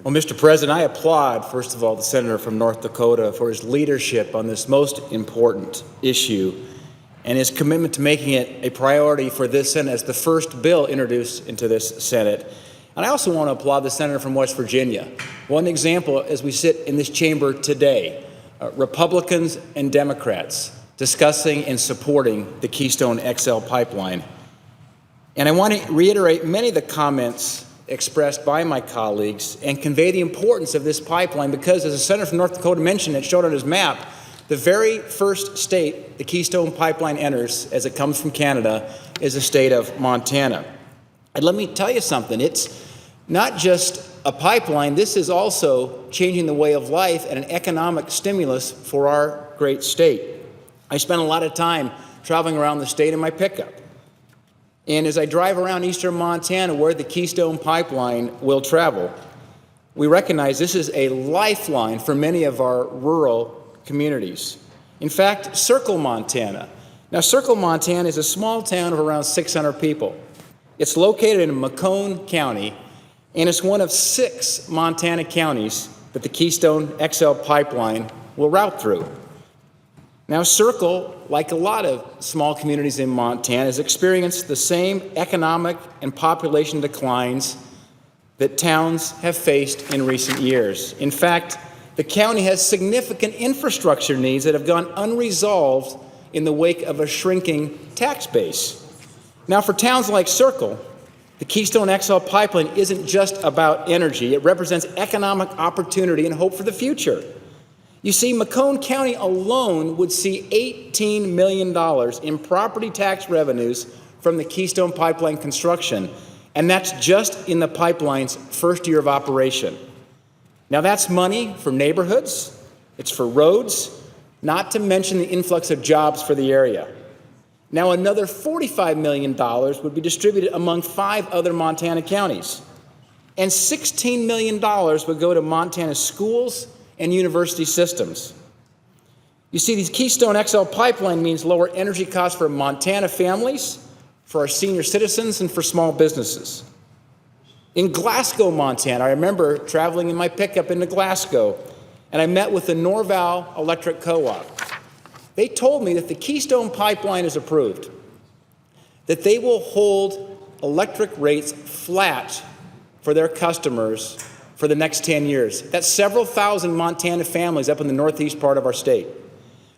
Well, Mr. President, I applaud, first of all, the senator from North Dakota for his leadership on this most important issue and his commitment to making it a priority for this Senate as the first bill introduced into this Senate. And I also want to applaud the senator from West Virginia. One example, as we sit in this chamber today, Republicans and Democrats discussing and supporting the Keystone XL pipeline. And I want to reiterate many of the comments expressed by my colleagues and convey the importance of this pipeline because, as the senator from North Dakota mentioned, it showed on his map, the very first state the Keystone pipeline enters as it comes from Canada is the state of Montana. And let me tell you something, it's not just a pipeline, this is also changing the way of life and an economic stimulus for our great state. I spent a lot of time traveling around the state in my pickup. And as I drive around eastern Montana where the Keystone pipeline will travel, we recognize this is a lifeline for many of our rural communities. In fact, Circle, Montana. Now, Circle, Montana is a small town of around 600 people. It's located in Macomb County, and it's one of 6 Montana counties that the Keystone XL pipeline will route through. Now, Circle, like a lot of small communities in Montana, has experienced the same economic and population declines that towns have faced in recent years. In fact, the county has significant infrastructure needs that have gone unresolved in the wake of a shrinking tax base. Now, for towns like Circle, the Keystone XL pipeline isn't just about energy. It represents economic opportunity and hope for the future. You see, Macomb County alone would see $18 million in property tax revenues from the Keystone pipeline construction, and that's just in the pipeline's first year of operation. Now, that's money for neighborhoods, it's for roads, not to mention the influx of jobs for the area. Now, another $45 million would be distributed among 5 other Montana counties, and $16 million would go to Montana's schools and university systems. You see, the Keystone XL pipeline means lower energy costs for Montana families, for our senior citizens, and for small businesses. In Glasgow, Montana, I remember traveling in my pickup into Glasgow, and I met with the Norval Electric Co-op. They told me that the Keystone pipeline is approved, that they will hold electric rates flat for their customers for the next 10 years. That's several thousand Montana families up in the northeast part of our state.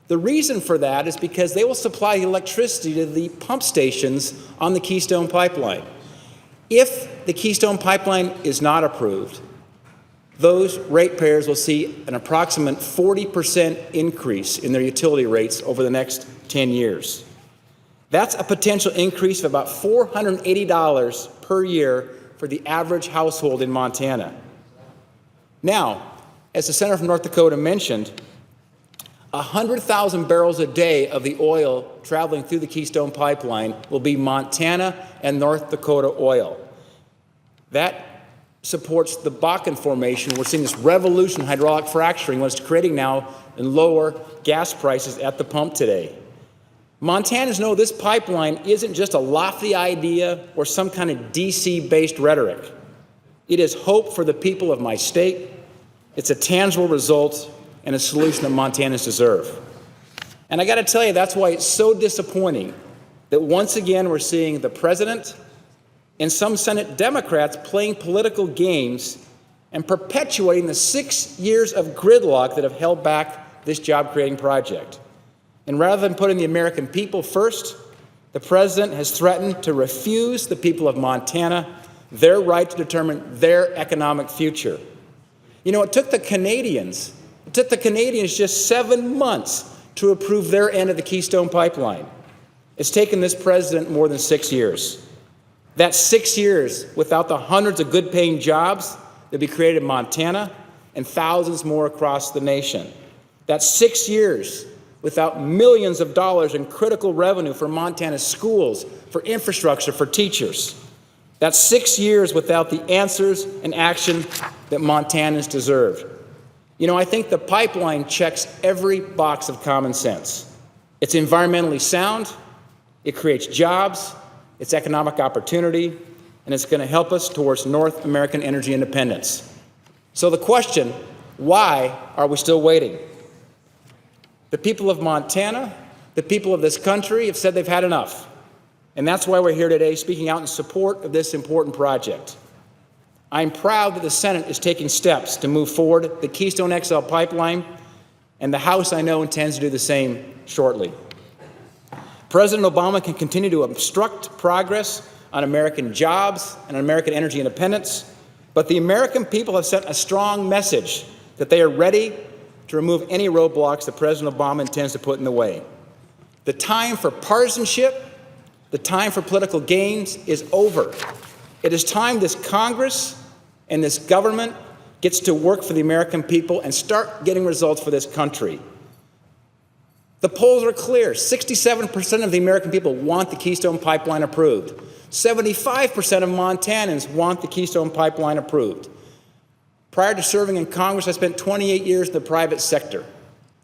The reason for that is because they will supply the electricity to the pump stations on the Keystone pipeline. If the Keystone pipeline is not approved, those ratepayers will see an approximate 40% increase in their utility rates over the next 10 years. That's a potential increase of about $480 per year for the average household in Montana. Now, as the senator from North Dakota mentioned, 100,000 barrels a day of the oil traveling through the Keystone pipeline will be Montana and North Dakota oil. That supports the Bakken Formation. We're seeing this revolution in hydraulic fracturing, what it's creating now in lower gas prices at the pump today. Montanans know this pipeline isn't just a lofty idea or some kind of DC-based rhetoric. It is hope for the people of my state. It's a tangible result and a solution that Montanans deserve. And I got to tell you, that's why it's so disappointing that once again we're seeing the president and some Senate Democrats playing political games and perpetuating the 6 years of gridlock that have held back this job-creating project. And rather than putting the American people first, the president has threatened to refuse the people of Montana their right to determine their economic future. You know, it took the Canadians just 7 months to approve their end of the Keystone pipeline. It's taken this president more than 6 years. That's 6 years without the hundreds of good-paying jobs that be created in Montana and thousands more across the nation. That's 6 years without millions of dollars in critical revenue for Montana's schools, for infrastructure, for teachers. That's 6 years without the answers and action that Montanans deserve. You know, I think the pipeline checks every box of common sense. It's environmentally sound, it creates jobs, it's economic opportunity, and it's going to help us towards North American energy independence. So the question, why are we still waiting? The people of Montana, the people of this country have said they've had enough. And that's why we're here today speaking out in support of this important project. I'm proud that the Senate is taking steps to move forward the Keystone XL pipeline, and the House, I know, intends to do the same shortly. President Obama can continue to obstruct progress on American jobs and on American energy independence, but the American people have sent a strong message that they are ready to remove any roadblocks that President Obama intends to put in the way. The time for partisanship, the time for political gains is over. It is time this Congress and this government gets to work for the American people and start getting results for this country. The polls are clear. 67% of the American people want the Keystone Pipeline approved. 75% of Montanans want the Keystone Pipeline approved. Prior to serving in Congress, I spent 28 years in the private sector.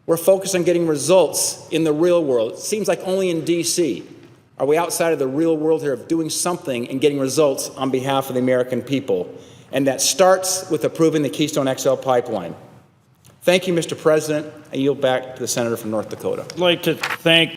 We're focused on getting results in the real world. It seems like only in D.C. are we outside of the real world here of doing something and getting results on behalf of the American people. And that starts with approving the Keystone XL pipeline. Thank you, Mr. President. I yield back to the senator from North Dakota. I'd like to thank